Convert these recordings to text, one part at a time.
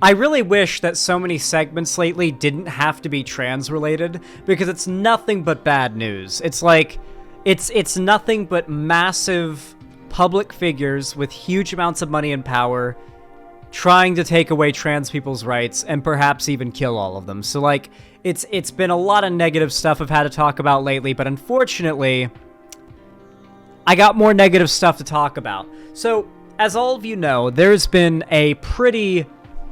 I really wish that so many segments lately didn't have to be trans-related, because it's nothing but bad news. It's like, it's nothing but massive public figures with huge amounts of money and power trying to take away trans people's rights and perhaps even kill all of them. So, like, it's been a lot of negative stuff I've had to talk about lately, but unfortunately, I got more negative stuff to talk about. So, as all of you know, there's been a pretty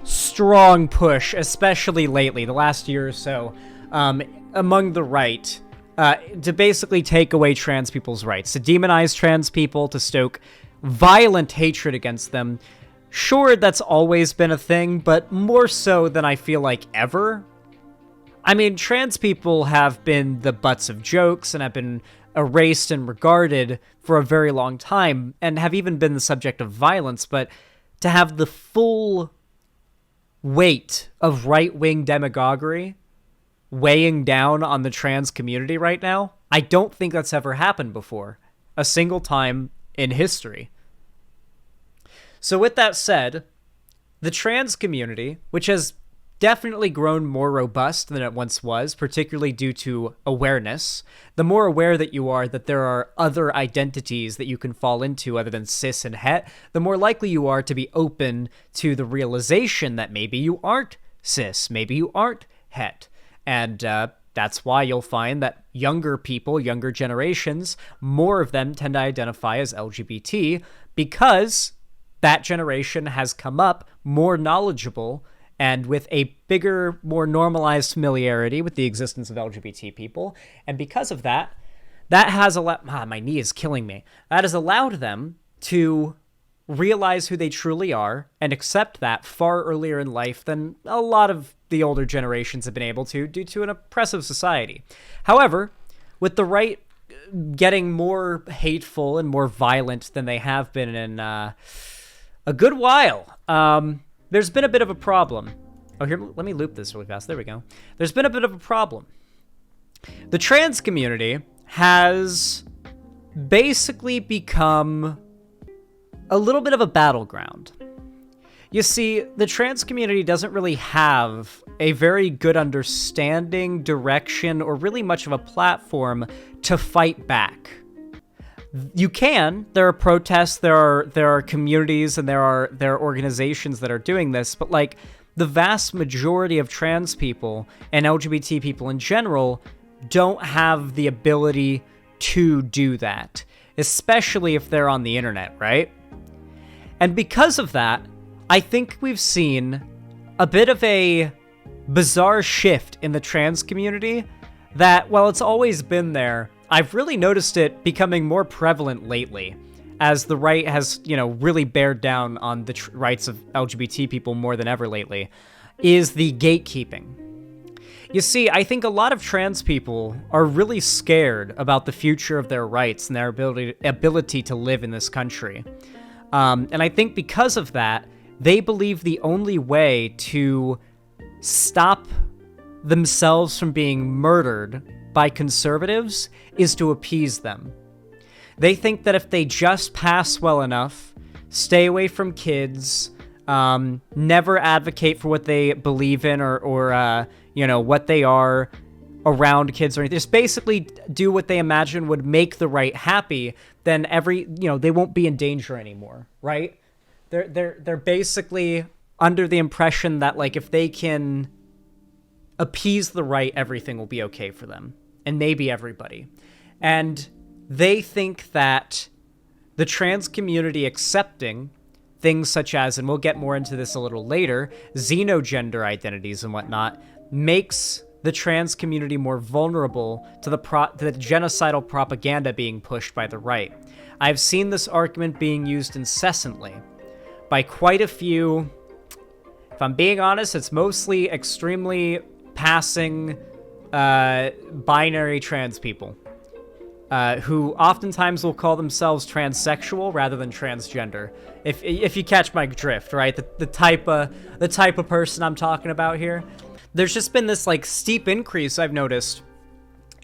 strong push, especially lately, the last year or so, among the right, to basically take away trans people's rights, to demonize trans people, to stoke violent hatred against them. Sure, that's always been a thing, but more so than I feel like ever. I mean, trans people have been the butts of jokes and have been erased and regarded for a very long time, and have even been the subject of violence, but to have the full weight of right-wing demagoguery weighing down on the trans community right now, I don't think that's ever happened before, a single time in history. So with that said, the trans community, which has definitely grown more robust than it once was, particularly due to awareness, the more aware that you are that there are other identities that you can fall into other than cis and het, the more likely you are to be open to the realization that maybe you aren't cis, maybe you aren't het. And that's why you'll find that younger people, younger generations, more of them tend to identify as LGBT, because that generation has come up more knowledgeable and with a bigger, more normalized familiarity with the existence of LGBT people. And because of that, that has allowed... my knee is killing me. That has allowed them to realize who they truly are and accept that far earlier in life than a lot of the older generations have been able to, due to an oppressive society. However, with the right getting more hateful and more violent than they have been in a good while, there's been a bit of a problem. Oh, here, let me loop this really fast. There we go. There's been a bit of a problem. The trans community has basically become a little bit of a battleground. You see, the trans community doesn't really have a very good understanding, direction, or really much of a platform to fight back. You can. There are protests, there are communities, and there are organizations that are doing this, but like the vast majority of trans people and LGBT people in general don't have the ability to do that, especially if they're on the internet, right? And because of that, I think we've seen a bit of a bizarre shift in the trans community that, while it's always been there, I've really noticed it becoming more prevalent lately, as the right has, really bared down on the rights of LGBT people more than ever lately, is the gatekeeping. You see, I think a lot of trans people are really scared about the future of their rights and their ability to live in this country. And I think because of that, they believe the only way to stop themselves from being murdered by conservatives is to appease them. They think that if they just pass well enough, stay away from kids, never advocate for what they believe in or what they are around kids or anything, just basically do what they imagine would make the right happy, then they won't be in danger anymore, right? They're basically under the impression that, like, if they can appease the right, everything will be okay for them, and maybe everybody. And they think that the trans community accepting things such as, and we'll get more into this a little later, xenogender identities and whatnot, makes the trans community more vulnerable to the genocidal propaganda being pushed by the right. I've seen this argument being used incessantly by quite a few. If I'm being honest, it's mostly extremely passing binary trans people who oftentimes will call themselves transsexual rather than transgender. If you catch my drift, right? The type of person I'm talking about here. There's just been this like steep increase I've noticed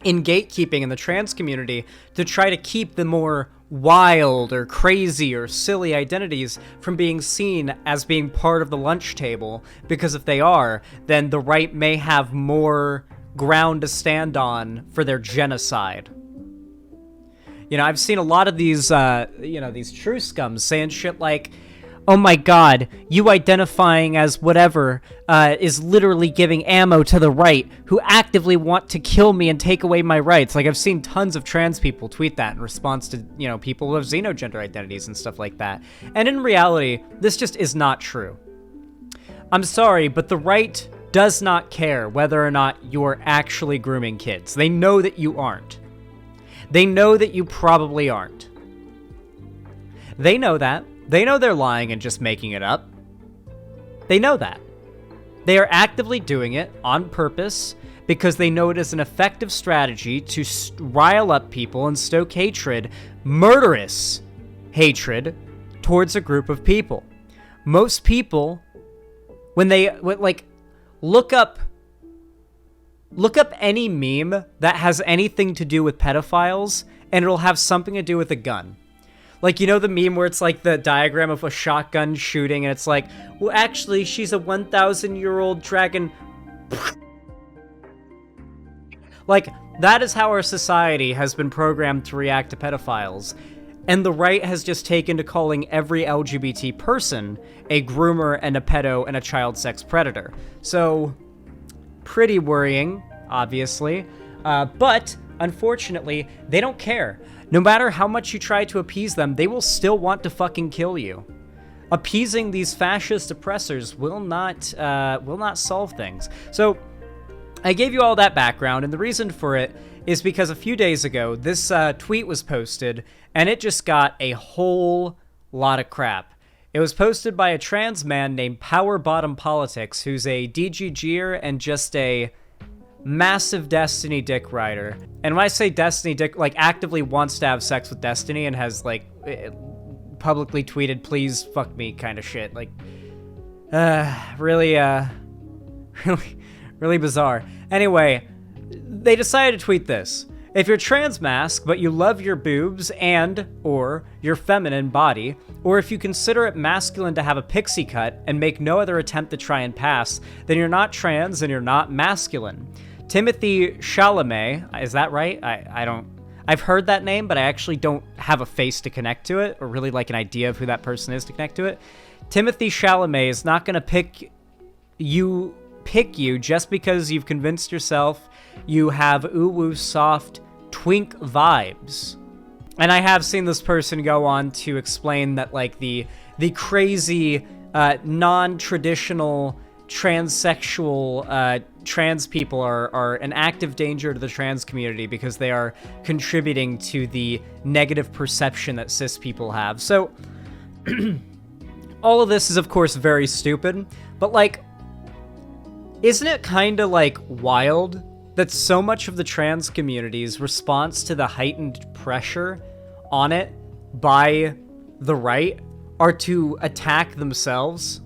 in gatekeeping in the trans community to try to keep the more wild or crazy or silly identities from being seen as being part of the lunch table, because if they are, then the right may have more ground to stand on for their genocide. I've seen a lot of these, these true scums saying shit like, oh my god, you identifying as whatever is literally giving ammo to the right who actively want to kill me and take away my rights. Like, I've seen tons of trans people tweet that in response to, people who have xenogender identities and stuff like that. And in reality, this just is not true. I'm sorry, but the right does not care whether or not you're actually grooming kids. They know that you aren't. They know that you probably aren't. They know that. They know they're lying and just making it up. They know that. They are actively doing it on purpose because they know it is an effective strategy to rile up people and stoke hatred, murderous hatred, towards a group of people. Most people, when they, look up any meme that has anything to do with pedophiles, and it'll have something to do with a gun. Like, the meme where it's like the diagram of a shotgun shooting, and it's like, well, actually, she's a 1,000-year-old dragon. Like, that is how our society has been programmed to react to pedophiles. And the right has just taken to calling every LGBT person a groomer and a pedo and a child sex predator. So, pretty worrying, obviously. But, unfortunately, they don't care. No matter how much you try to appease them, they will still want to fucking kill you. Appeasing these fascist oppressors will not solve things. So, I gave you all that background, and the reason for it is because a few days ago, this tweet was posted, and it just got a whole lot of crap. It was posted by a trans man named Power Bottom Politics, who's a DGGer and just a massive Destiny dick rider. And when I say Destiny dick, actively wants to have sex with Destiny and has, publicly tweeted, please fuck me kind of shit. Really bizarre. Anyway, they decided to tweet this. If you're trans mask, but you love your boobs or your feminine body, or if you consider it masculine to have a pixie cut and make no other attempt to try and pass, then you're not trans and you're not masculine. Timothy Chalamet, is that right? I've heard that name, but I actually don't have a face to connect to it, or really an idea of who that person is to connect to it. Timothy Chalamet is not gonna pick you just because you've convinced yourself you have ooh-woo soft twink vibes. And I have seen this person go on to explain that the crazy non-traditional transsexual trans people are an active danger to the trans community because they are contributing to the negative perception that cis people have. So all of this is of course very stupid, but isn't it kind of wild that so much of the trans community's response to the heightened pressure on it by the right are to attack themselves?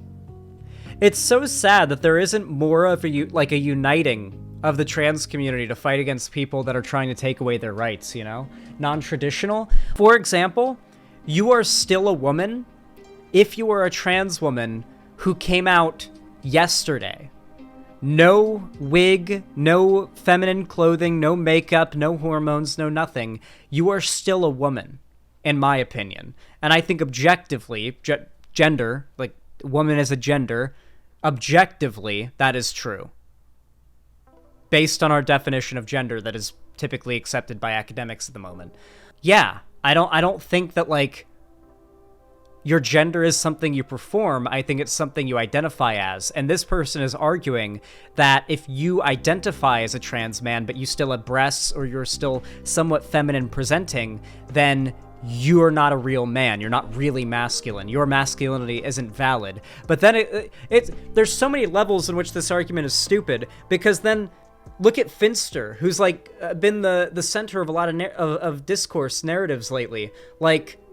It's so sad that there isn't more of a uniting of the trans community to fight against people that are trying to take away their rights, non-traditional. For example, you are still a woman if you are a trans woman who came out yesterday. No wig, no feminine clothing, no makeup, no hormones, no nothing. You are still a woman, in my opinion. And I think objectively, gender, woman as a gender, objectively, that is true. Based on our definition of gender that is typically accepted by academics at the moment. Yeah, I don't think that, your gender is something you perform. I think it's something you identify as. And this person is arguing that if you identify as a trans man, but you still have breasts or you're still somewhat feminine presenting, then you're not a real man. You're not really masculine. Your masculinity isn't valid. But then there's so many levels in which this argument is stupid, because then look at Finster, who's been the center of a lot of discourse narratives lately.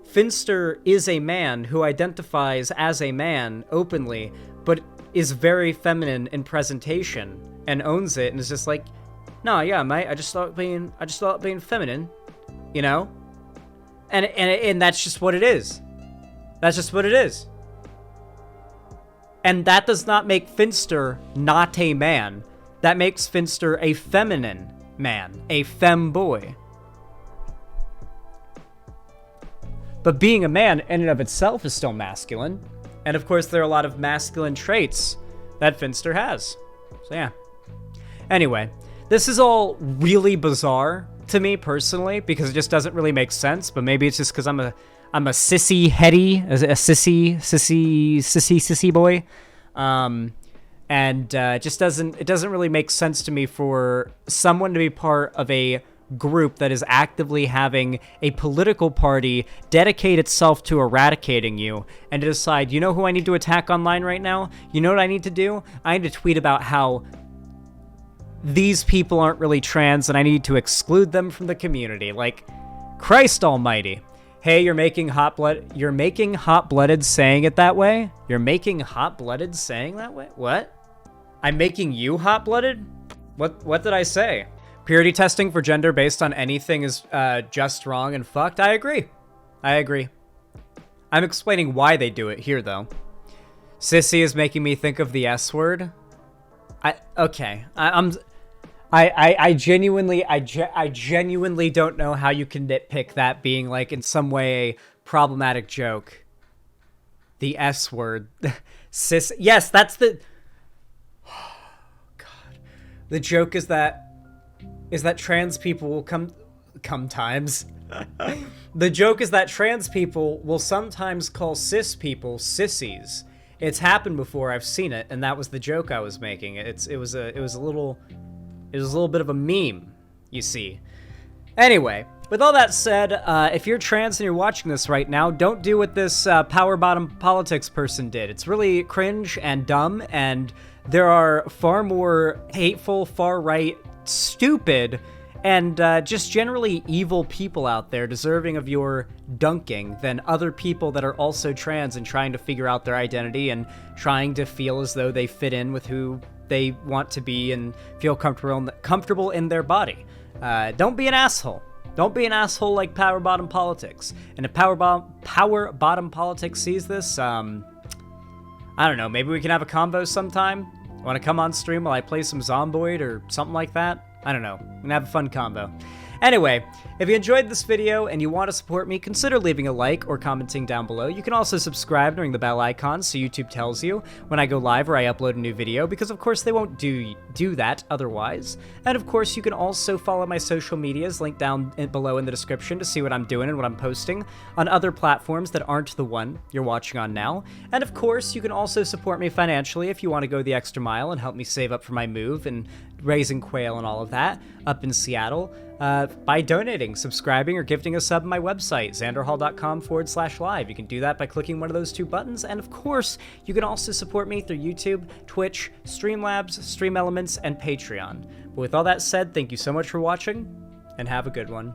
Finster is a man who identifies as a man openly, but is very feminine in presentation and owns it, and is just no, yeah, mate, I just thought being feminine, And that's just what it is. That's just what it is. And that does not make Finster not a man. That makes Finster a feminine man, a femboy. But being a man in and of itself is still masculine. And of course, there are a lot of masculine traits that Finster has. So yeah. Anyway, this is all really bizarre to me personally because it just doesn't really make sense. But maybe it's just because I'm a sissy heady, a sissy boy. It doesn't really make sense to me for someone to be part of a group that is actively having a political party dedicate itself to eradicating you and to decide, you know who I need to attack online right now? You know what I need to do? I need to tweet about how these people aren't really trans and I need to exclude them from the community. Like, Christ almighty. Hey, you're making hot-blooded saying it that way? You're making hot-blooded saying that way? What? I'm making you hot-blooded? What did I say? Purity testing for gender based on anything is just wrong and fucked? I agree. I'm explaining why they do it here, though. Sissy is making me think of the S word. I genuinely don't know how you can nitpick that being, like, in some way a problematic joke. The S word. Yes, that's the... Oh, God. The joke is that trans people will come times. The joke is that trans people will sometimes call cis people sissies. It's happened before, I've seen it, and that was the joke I was making. It was a little bit of a meme, you see. Anyway, with all that said, if you're trans and you're watching this right now, don't do what this power bottom politics person did. It's really cringe and dumb, and there are far more hateful, far-right, stupid, and just generally evil people out there deserving of your dunking than other people that are also trans and trying to figure out their identity and trying to feel as though they fit in with who they want to be and feel comfortable in their body. Don't be an asshole. Don't be an asshole like power bottom politics. And if power bottom politics sees this, I don't know, maybe we can have a convo sometime. Want to come on stream while I play some Zomboid or something like that? I don't know. We're gonna have a fun combo. Anyway, if you enjoyed this video and you want to support me, consider leaving a like or commenting down below. You can also subscribe and ring the bell icon so YouTube tells you when I go live or I upload a new video, because of course they won't do that otherwise. And of course you can also follow my social medias linked down below in the description to see what I'm doing and what I'm posting on other platforms that aren't the one you're watching on now. And of course you can also support me financially if you want to go the extra mile and help me save up for my move and raising quail and all of that up in Seattle. By donating, subscribing, or gifting a sub on my website, xanderhall.com/live. You can do that by clicking one of those two buttons, and of course, you can also support me through YouTube, Twitch, Streamlabs, Stream Elements, and Patreon. But with all that said, thank you so much for watching, and have a good one.